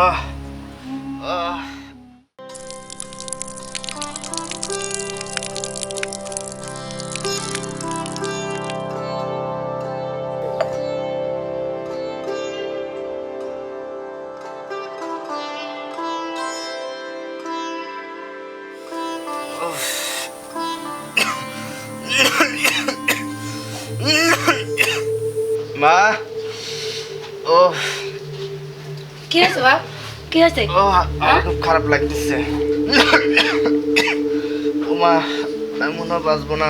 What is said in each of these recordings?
মা ও কি হয়েছে বাপ? কি হয়েছে? খুব খারাপ লাগতেছে। ও মা, আমি মনে হয় বাঁচবো না।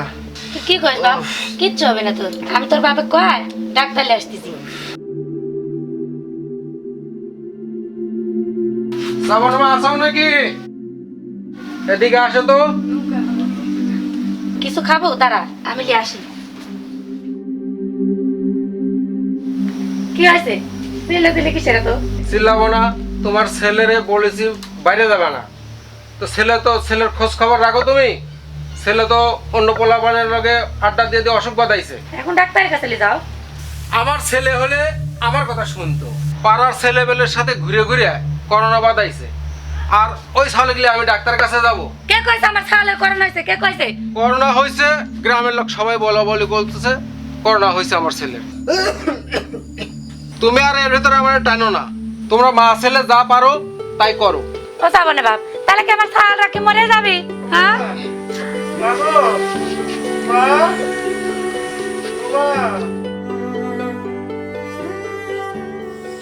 তুই কি করিস বাপ? কিচ্ছু হবে না তোর। আমি তোর বাপে কয় ডাক্তার নিয়ে আসতেছি। শ্রাবণ মা আসাও নাকি? এদিকে আসো তো। কিছু খাবো দাঁড়া, আমি নিয়ে আসি। কি হয়েছে? দিলে দিলে কিসের তো? চিল্লাবো না, তোমার ছেলেরে বলেছি বাইরে যাবে না। তো ছেলের খোঁজ খবর রাখো তুমি। ছেলে তো অন্য পোলাপানের লগে আড্ডা দিয়ে দিয়ে অসুখ বাঁধাইছে। এখন ডাক্তারের কাছে নিয়ে যাও। আমার ছেলে হলে আমার কথা শুনতো। পাড়ার ছেলেবেলের সাথে ঘুরে ঘুরে করোনা বাঁধাইছে। আর ওই ছাগলগুলি আমি ডাক্তার কাছে যাব। কে কইছে আমার ছাগলের করোনা হয়েছে? কে কইছে? করোনা হয়েছে, গ্রামের লোক সবাই বলা বলি বলতেছে করোনা হয়েছে আমার ছেলের। তুমি আর এর ভেতরে আমার টানো না। তোমরা মা ছেলে যা পারো তাই করো। ও যাবো না বাপ, তাহলে কি আমার ছাগল রাখি মরে যাবি? হ্যাঁ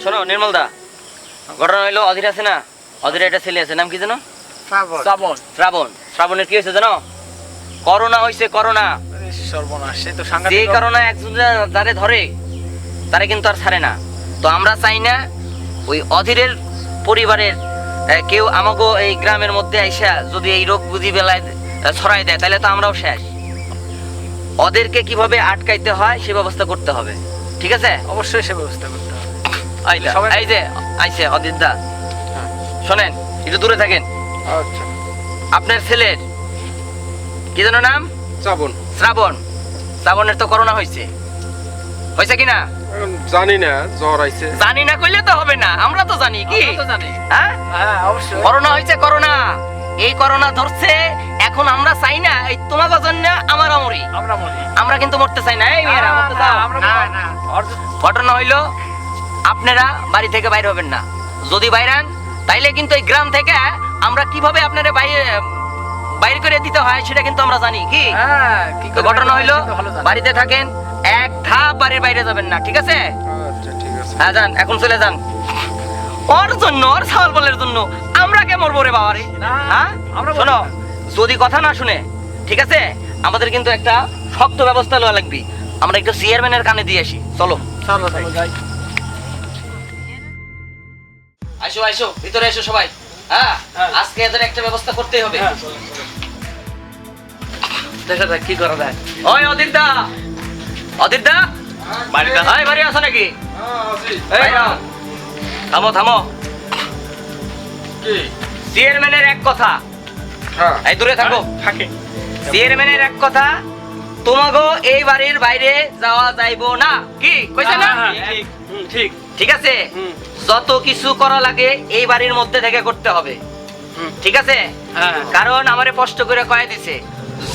শোনো নির্মল দা, ঘটনা হইলো অধীর আছে না, অধীর একটা ছেলে আছে, নাম কি জানো? শ্রাবণ। শ্রাবণ। শ্রাবণের কি হয়েছে জানো? করোনা হয়েছে, করোনা। সর্বনাশ, সে তো যে সাংঘাতিক। করোনা একজন যারে ধরে তারে কিন্তু আর ছাড়ে না। তো আমরা চাই না ওই অধীরের পরিবারের কেউ আমাকে এই গ্রামের মধ্যে আইসা যদি এই রোগ বুঝি বেলায় ছড়াই দেয়, তাহলে তো আমরাও শেষ। ওদেরকে কিভাবে আটকাইতে হয় সে ব্যবস্থা করতে হবে, ঠিক আছে? অবশ্যই সে ব্যবস্থা করতে হবে। এই যে আইছে অধীর দা, শোনেন একটু দূরে থাকেন। আচ্ছা, আপনার ছেলের কি যেন নাম? শ্রাবণ। শ্রাবণ। শ্রাবণের তো করোনা হয়েছে, হয়েছে কিনা? জানি না, জ্বর আইছে। জানি না কইলে তো হবে না, আমরা তো জানি। কি জানি? হ্যাঁ হ্যাঁ, অবশ্যই। করোনা হয়েছে, করোনা। এই করোনা ধরছে, এখন আমরা চাই না এই তোমাদের জন্য আমার আমরি আমরা মরি। আমরা কিন্তু মরতে চাই না। এই মেয়েরা মরতে চাও? ঘটনা হইলো আপনারা বাড়ি থেকে বাইরে হবেন না। যদি বাইরান তাইলে কিন্তু এই গ্রাম থেকে আমরা কিভাবে আপনারা বাইরে করে দিতে হয় সেটা কিন্তু আমরা জানি। কি তো ঘটনা হইলো বাড়িতে থাকেন, এক ধাপ বাড়ির বাইরে যাবেন না, ঠিক আছে? আচ্ছা ঠিক আছে। হ্যাঁ যান, এখন চলে যান। ওর জন্য, ওর ছাগল বলের জন্য আমরা কে মরবো রে বাবা রে? হ্যাঁ শোনো, যদি কথা না শুনে, ঠিক আছে, আমাদের কিন্তু একটা শক্ত ব্যবস্থা লওয়া লাগবে। আমরা একটু চেয়ারম্যানের কানে দিয়ে আসি। চলো চলো যাই। আইসো আইসো, ভিতরে এসো সবাই। হ্যাঁ, আজকে এদের একটা ব্যবস্থা করতেই হবে। দেখা যাক কি করা যায়। ওই অধীর দা, অধীর দা, বাড়ি আসো নাকি? এই নাও, থামো থামো। কি? চেয়ারম্যানের এক কথা, হ্যাঁ, এই দূরে থাকো। থাকে। চেয়ারম্যানের এক কথা, তোমাগো এই বাড়ির বাইরে যাওয়া যাইবো না। কি কইছে না? ঠিক ঠিক। ঠিক আছে, যত কিছু করা লাগে এই বাড়ির মধ্যে থেকে করতে হবে, ঠিক আছে? হ্যাঁ। কারণ আমারে কষ্ট করে কয়ে দিছে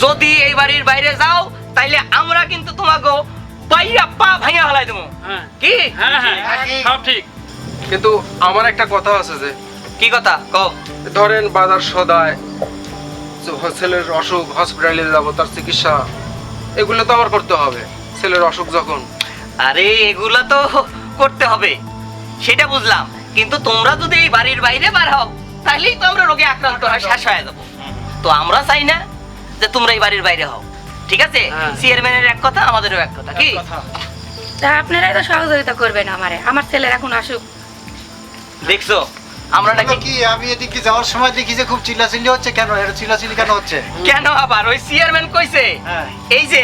যদি এই বাড়ির বাইরে যাও তাইলে আমরা কিন্তু তোমাকে পাইয়া পা ভাঙা হলাই দেবো। কি? হ্যাঁ হ্যাঁ, সব ঠিক। কিন্তু আমার একটা কথা আছে যে, কি কথা কও? ধরেন বাজার সদায়, ছেলের অসুখ, হসপিটালে যাব, তার চিকিৎসা, এগুলো তো আমার করতে হবে। ছেলের অসুখ যখন। আরে এগুলা তো করতে হবে, সেটা বুঝলাম, কিন্তু তোমরা যদি এই বাড়ির বাইরে বার হও তাহলেই তো আমরা রোগে আক্রান্ত হয় শেষ হয়ে যাবো। তো আমরা চাই না যে তোমরা এই বাড়ির বাইরে হও, ঠিক আছে? চেয়ারম্যানের এক কথা, আমাদেরও এক কথা। কি তা আপনারাই তো সহযোগিতা করবেন আমারে, আমার ছেলের এখন আসুক। দেখছো আমরা নাকি কি আমি এদিকে যাওয়ার সময় দেখি যে খুব চিল্লাচিল্লি হচ্ছে। কেন এটা চিল্লাচিল্লি কেন হচ্ছে? কেন আবার ওই চেয়ারম্যান কইছে হ্যাঁ। এই যে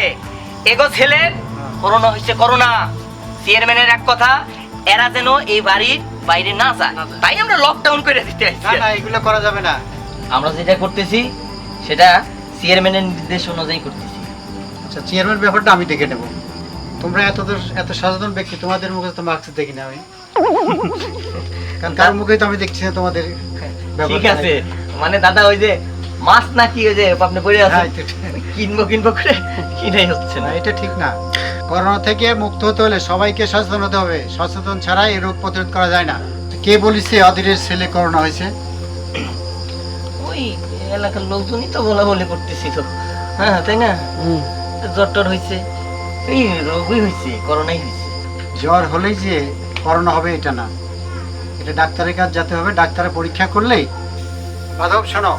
এগো ছেলের করোনা হচ্ছে, করোনা। চেয়ারম্যানের এক কথা, এরা যেন এই বাড়ির বাইরে না যায়, তাই আমরা লকডাউন করে দিতে না না, এগুলো করা যাবে না। আমরা যেটা করতেছি সেটা চেয়ারম্যানের নির্দেশ অনুযায়ী করতেছি। আচ্ছা, চেয়ারম্যান ব্যাপারটা আমি দেখে নেব। তোমরা এত সচেতন ব্যক্তি, তোমাদের মুখে তো মাস্ক দেখি না আমি। কারণ কারোর মুখেই তো আমি দেখছি না তোমাদের ব্যবহার। ঠিক আছে, মানে দাদা ওই যে মাছ নাকি ওই যে আপনি পড়ে হ্যাঁ, আছেন এটা ঠিক। কিনবো করে কিনাই হচ্ছে না না। এটা ঠিক না। করোনা থেকে মুক্ত হতে হলে সবাইকে সচেতন হতে হবে। সচেতন ছাড়া এই রোগ প্রতিরোধ করা যায় না। কে বলিছে অধীরের ছেলে করোনা হয়েছে? ওই এলাকার লোকজনই তো বলা বলি করতেছিল, হ্যাঁ তাই না? জ্বর টর হয়েছে, এই রোগই হয়েছে, করোনাই হয়েছে। জ্বর হলেই যে করোনা হবে এটা না, এটা ডাক্তারের কাছে যেতে হবে। ডাক্তারে পরীক্ষা করলেই। মাধব শোনো,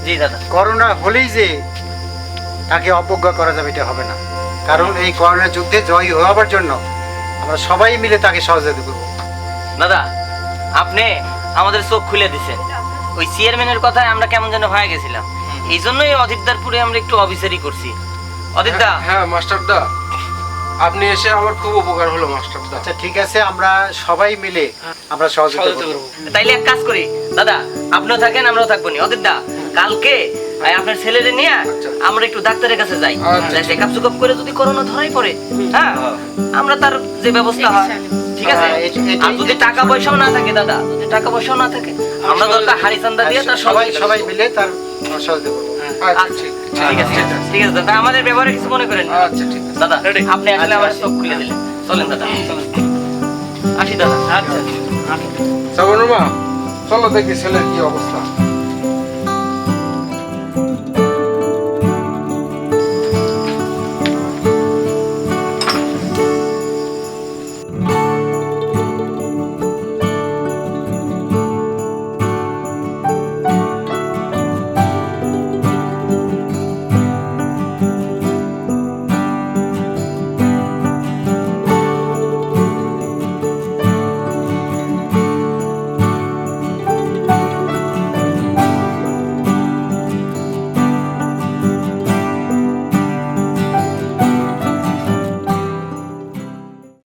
জি দাদা। করোনা হলেই যে তাকে অবজ্ঞা করা যাবে এটা হবে না। কারণ এই করোনা যুদ্ধে জয়ী হওয়ার জন্য আমরা সবাই মিলে তাকে সহযোগিতা করবো। দাদা আপনি আমাদের চোখ খুলে দিছেন। ওই চেয়ারম্যানের কথায় আমরা কেমন যেন হয়ে গেছিলাম, এই জন্যই অধিকদারপুরে আমরা একটু অফিসারি করছি। অধিকদা, হ্যাঁ মাস্টারদা, আপনি এসে আমার খুব উপকার হলো মাস্টারদা। আচ্ছা ঠিক আছে, আমরা সবাই মিলে আমরা সহযোগিতা করবো। তাইলে এক কাজ করি দাদা, আপনিও থাকেন আমরাও থাকবো নি। অদিতদা কালকে আপনার ছেলেরে নিয়ে আমরা একটু ডাক্তারের কাছে যাই, চেকআপ চুকআপ করে যদি করোনা ধরাই পড়ে, হ্যাঁ আমরা তার যে ব্যবস্থা হয়, ঠিক আছে? হ্যাঁ, আর যদি টাকা পয়সাও না থাকে দাদা, যদি টাকা পয়সাও না থাকে, আমরা দরকার হাড়ি চান্দা দিয়ে তার সবাই সবাই সবাই মিলে তার সহযোগিতা করবো। আচ্ছা আচ্ছা, ঠিক ঠিক আছে ঠিক আছে দাদা, আমাদের ব্যবহারে কিছু মনে করেন না। আচ্ছা ঠিক আছে। দাদা আপনি আসলে আমার চোখ খুলে দিলেন। চলেন দাদা, চলেন। আসি দাদা। আচ্ছা শ্রাবণের মা, চলো দেখি ছেলের কি অবস্থা।